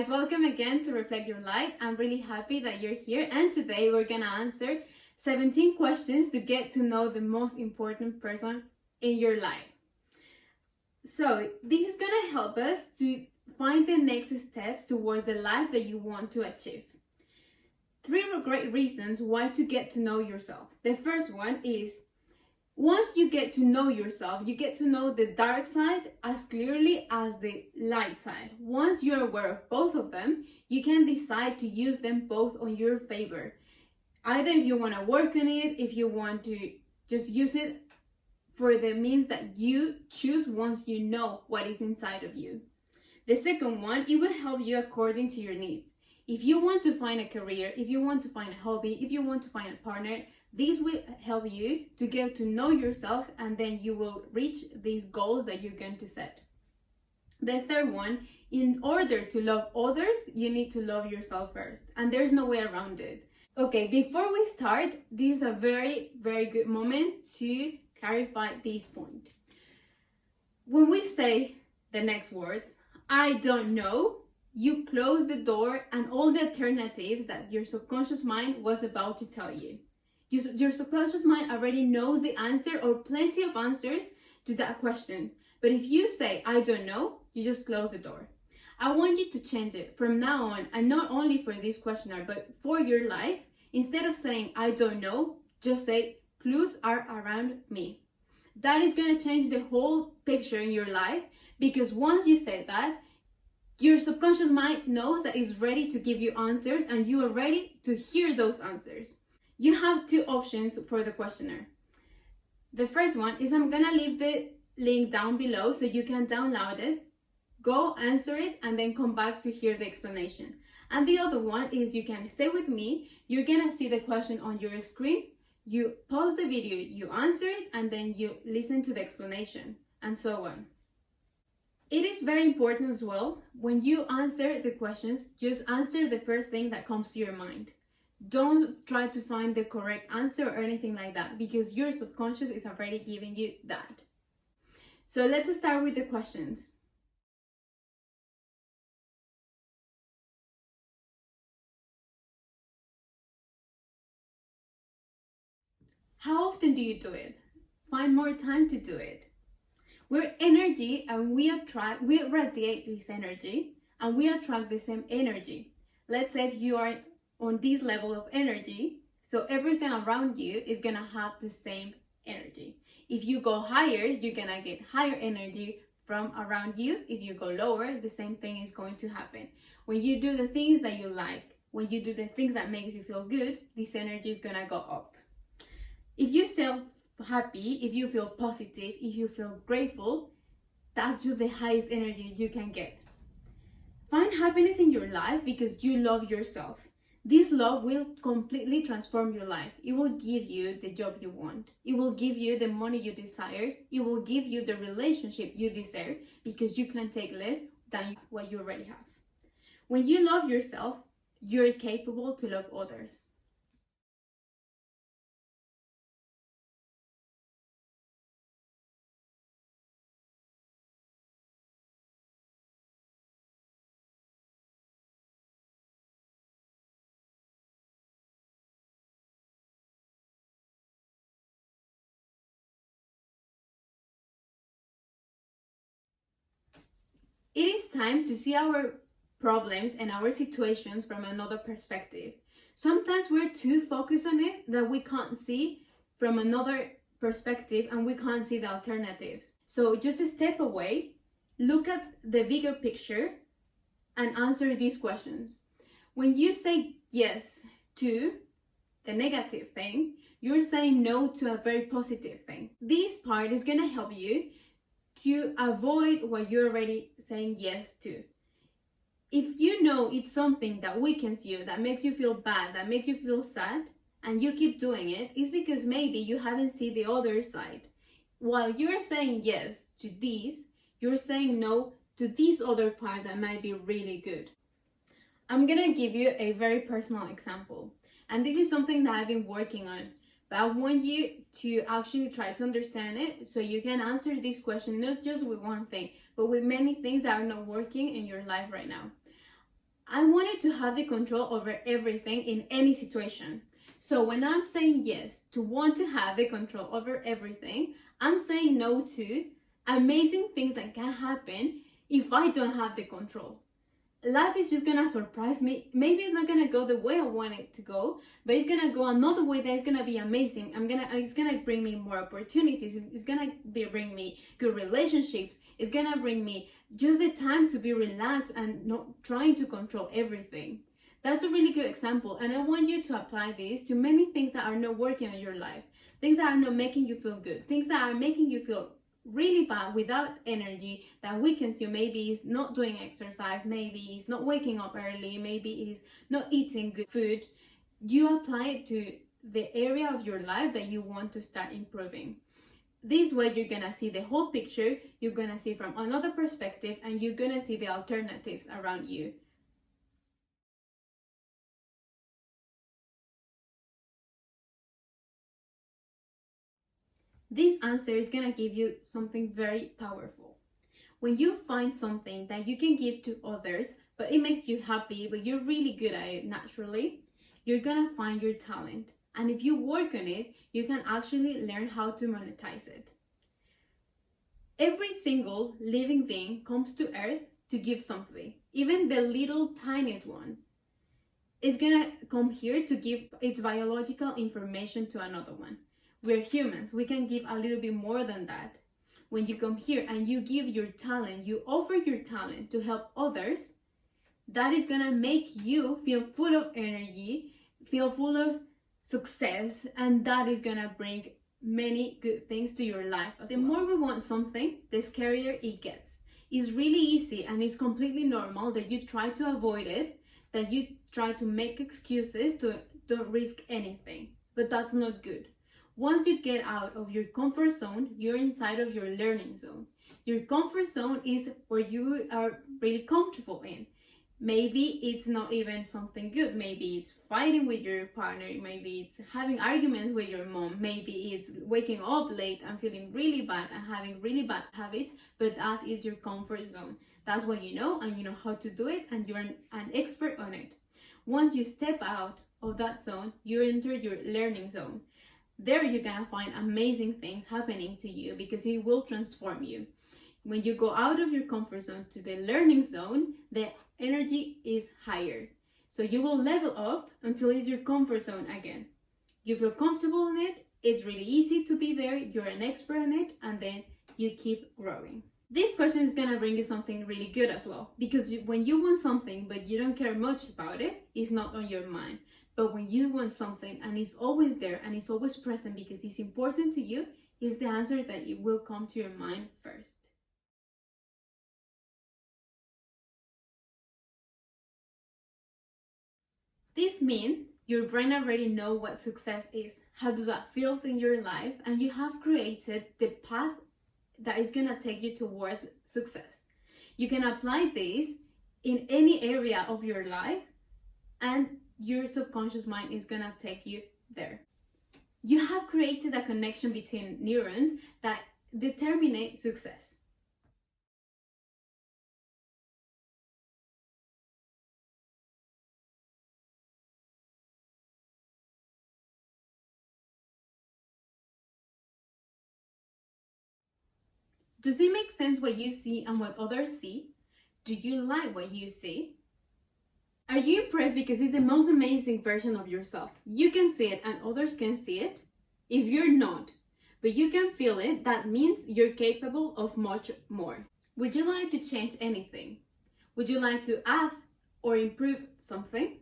guys, welcome again to Reflect Your Light. I'm really happy that you're here, and today we're gonna answer 17 questions to get to know the most important person in your life. So this is gonna help us to find the next steps towards the life that you want to achieve. 3 great reasons why to get to know yourself. The first one is, once you get to know yourself, you get to know the dark side as clearly as the light side. Once you're aware of both of them, you can decide to use them both on your favor. Either if you want to work on it, if you want to just use it for the means that you choose once you know what is inside of you. The second one, it will help you according to your needs. If you want to find a career, if you want to find a hobby, if you want to find a partner, this will help you to get to know yourself, and then you will reach these goals that you're going to set. The third one, in order to love others, you need to love yourself first, and there's no way around it. Okay, before we start, this is a very good moment to clarify this point. When we say the next words, I don't know, you close the door and all the alternatives that your subconscious mind was about to tell you. Your subconscious mind already knows the answer or plenty of answers to that question. But if you say, I don't know, you just close the door. I want you to change it from now on, and not only for this questionnaire, but for your life. Instead of saying, I don't know, just say, clues are around me. That is going to change the whole picture in your life, because once you say that, your subconscious mind knows that it's ready to give you answers, and you are ready to hear those answers. You have 2 options for the questionnaire. The first one is, I'm gonna leave the link down below so you can download it, go answer it, and then come back to hear the explanation. And the other one is, you can stay with me, you're gonna see the question on your screen, you pause the video, you answer it, and then you listen to the explanation, and so on. It is very important as well, when you answer the questions, just answer the first thing that comes to your mind. Don't try to find the correct answer or anything like that, because your subconscious is already giving you that. So let's start with the questions. How often do you do it? Find more time to do it. We're energy, and we radiate this energy, and we attract the same energy. Let's say if you are on this level of energy, so everything around you is gonna have the same energy. If you go higher, you're gonna get higher energy from around you. If you go lower, the same thing is going to happen. When you do the things that you like, when you do the things that makes you feel good, this energy is gonna go up. If you feel happy, if you feel positive, if you feel grateful, that's just the highest energy you can get. Find happiness in your life because you love yourself. This love will completely transform your life. It will give you the job you want. It will give you the money you desire. It will give you the relationship you deserve, because you can take less than what you already have. When you love yourself, you're capable to love others. It is time to see our problems and our situations from another perspective. Sometimes we're too focused on it that we can't see from another perspective, and we can't see the alternatives. So just step away, look at the bigger picture, and answer these questions. When you say yes to the negative thing, you're saying no to a very positive thing. This part is gonna help you to avoid what you're already saying yes to. If you know it's something that weakens you, that makes you feel bad, that makes you feel sad, and you keep doing it, it's because maybe you haven't seen the other side. While you're saying yes to this, you're saying no to this other part that might be really good. I'm gonna give you a very personal example, and this is something that I've been working on. But I want you to actually try to understand it so you can answer this question not just with one thing, but with many things that are not working in your life right now. I wanted to have the control over everything in any situation. So when I'm saying yes to want to have the control over everything, I'm saying no to amazing things that can happen if I don't have the control. Life is just gonna surprise me. Maybe it's not gonna go the way I want it to go, but it's gonna go another way that is gonna be amazing. It's gonna bring me more opportunities. It's gonna bring me good relationships. It's gonna bring me just the time to be relaxed and not trying to control everything. That's a really good example, and I want you to apply this to many things that are not working in your life, things that are not making you feel good, things that are making you feel really bad without energy that weakens you. Maybe it's not doing exercise, maybe it's not waking up early, maybe it's not eating good food. You apply it to the area of your life that you want to start improving. This way you're gonna see the whole picture, you're gonna see from another perspective, and you're gonna see the alternatives around you. This answer is gonna give you something very powerful. When you find something that you can give to others, but it makes you happy, but you're really good at it naturally, you're gonna find your talent. And if you work on it, you can actually learn how to monetize it. Every single living being comes to Earth to give something. Even the little tiniest one is gonna come here to give its biological information to another one. We're humans, we can give a little bit more than that. When you come here and you give your talent, you offer your talent to help others, that is gonna make you feel full of energy, feel full of success, and that is gonna bring many good things to your life as well. The more we want something, the scarier it gets. It's really easy and it's completely normal that you try to avoid it, that you try to make excuses to don't risk anything, but that's not good. Once you get out of your comfort zone, you're inside of your learning zone. Your comfort zone is where you are really comfortable in. Maybe it's not even something good. Maybe it's fighting with your partner. Maybe it's having arguments with your mom. Maybe it's waking up late and feeling really bad and having really bad habits, but that is your comfort zone. That's what you know, and you know how to do it, and you're an expert on it. Once you step out of that zone, you enter your learning zone. There you're gonna find amazing things happening to you because it will transform you. When you go out of your comfort zone to the learning zone, the energy is higher. So you will level up until it's your comfort zone again. You feel comfortable in it, it's really easy to be there, you're an expert in it, and then you keep growing. This question is gonna bring you something really good as well, because when you want something but you don't care much about it, it's not on your mind. But when you want something and it's always there and it's always present because it's important to you, is the answer that it will come to your mind first. This means your brain already knows what success is, how does that feel in your life, and you have created the path that is gonna take you towards success. You can apply this in any area of your life, and your subconscious mind is gonna take you there. You have created a connection between neurons that determine success. Does it make sense what you see and what others see? Do you like what you see? Are you impressed because it's the most amazing version of yourself? You can see it and others can see it. If you're not, but you can feel it, that means you're capable of much more. Would you like to change anything? Would you like to add or improve something?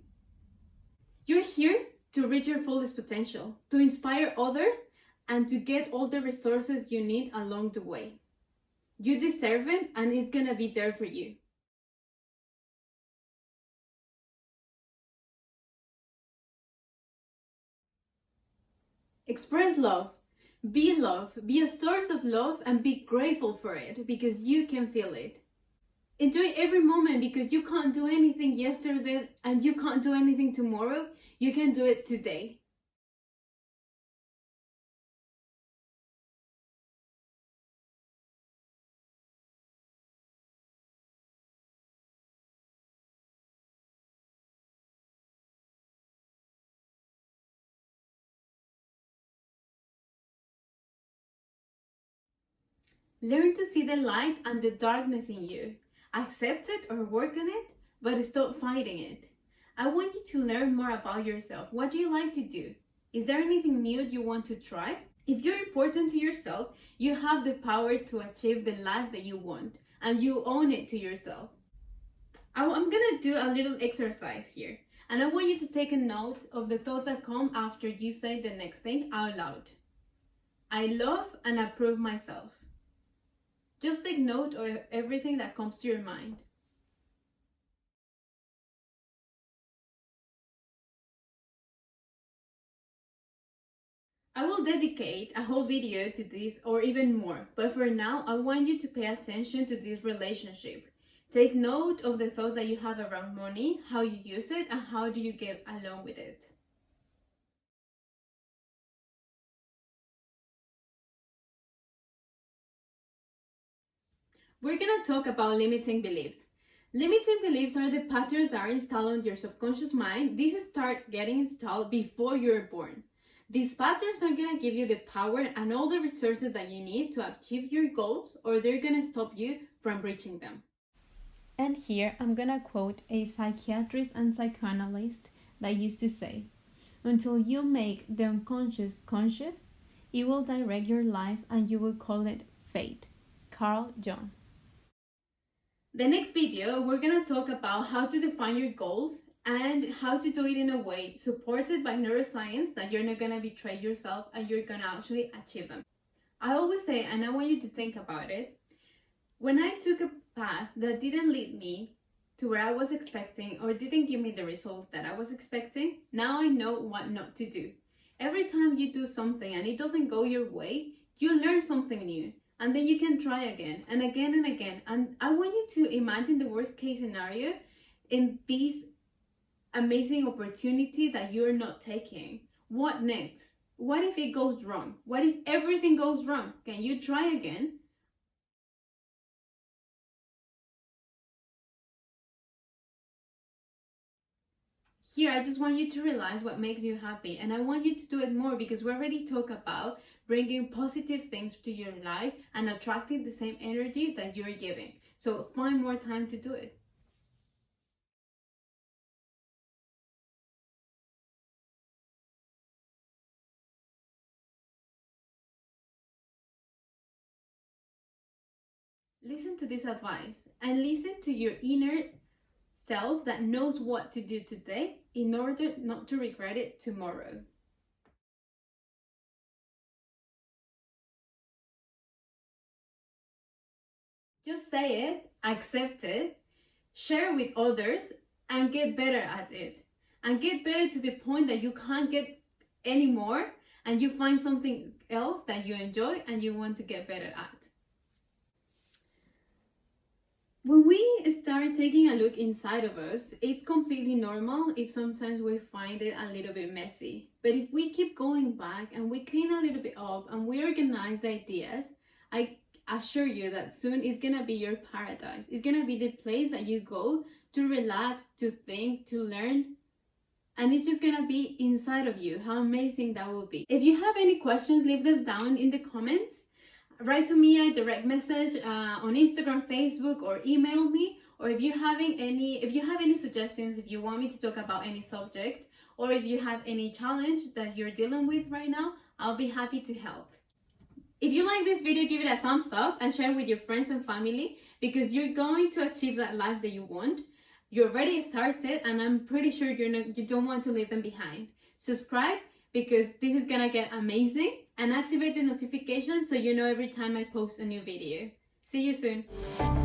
You're here to reach your fullest potential, to inspire others, and to get all the resources you need along the way. You deserve it, and it's gonna be there for you. Express love. Be love. Be a source of love and be grateful for it because you can feel it. Enjoy every moment because you can't do anything yesterday and you can't do anything tomorrow. You can do it today. Learn to see the light and the darkness in you. Accept it or work on it, but stop fighting it. I want you to learn more about yourself. What do you like to do? Is there anything new you want to try? If you're important to yourself, you have the power to achieve the life that you want, and you own it to yourself. I'm gonna do a little exercise here, and I want you to take a note of the thoughts that come after you say the next thing out loud. I love and approve myself. Just take note of everything that comes to your mind. I will dedicate a whole video to this or even more, but for now, I want you to pay attention to this relationship. Take note of the thoughts that you have around money, how you use it, and how do you get along with it. We're gonna talk about limiting beliefs. Limiting beliefs are the patterns that are installed on your subconscious mind. These start getting installed before you're born. These patterns are gonna give you the power and all the resources that you need to achieve your goals, or they're gonna stop you from reaching them. And here I'm gonna quote a psychiatrist and psychoanalyst that used to say, "Until you make the unconscious conscious, it will direct your life and you will call it fate." Carl Jung. The next video, we're gonna talk about how to define your goals and how to do it in a way supported by neuroscience that you're not gonna betray yourself and you're gonna actually achieve them. I always say, and I want you to think about it, when I took a path that didn't lead me to where I was expecting or didn't give me the results that I was expecting, now I know what not to do. Every time you do something and it doesn't go your way, you learn something new. And then you can try again and again and again. And I want you to imagine the worst case scenario in this amazing opportunity that you're not taking. What next? What if it goes wrong? What if everything goes wrong? Can you try again? Here, I just want you to realize what makes you happy, and I want you to do it more because we already talked about bringing positive things to your life and attracting the same energy that you're giving. So find more time to do it. Listen to this advice and listen to your inner self that knows what to do today in order not to regret it tomorrow. Just say it, accept it, share with others, and get better at it. And get better to the point that you can't get any more and you find something else that you enjoy and you want to get better at. When we start taking a look inside of us, it's completely normal if sometimes we find it a little bit messy. But if we keep going back and we clean a little bit up and we organize the ideas, I assure you that soon it's gonna be your paradise. It's gonna be the place that you go to relax, to think, to learn. And it's just gonna be inside of you. How amazing that will be. If you have any questions, leave them down in the comments. Write to me a direct message on Instagram, Facebook, or email me. Or if you have any suggestions, if you want me to talk about any subject, or if you have any challenge that you're dealing with right now, I'll be happy to help. If you like this video, give it a thumbs up and share it with your friends and family because you're going to achieve that life that you want. You already started, and I'm pretty sure you don't want to leave them behind. Subscribe because this is gonna get amazing, and activate the notifications so you know every time I post a new video. See you soon.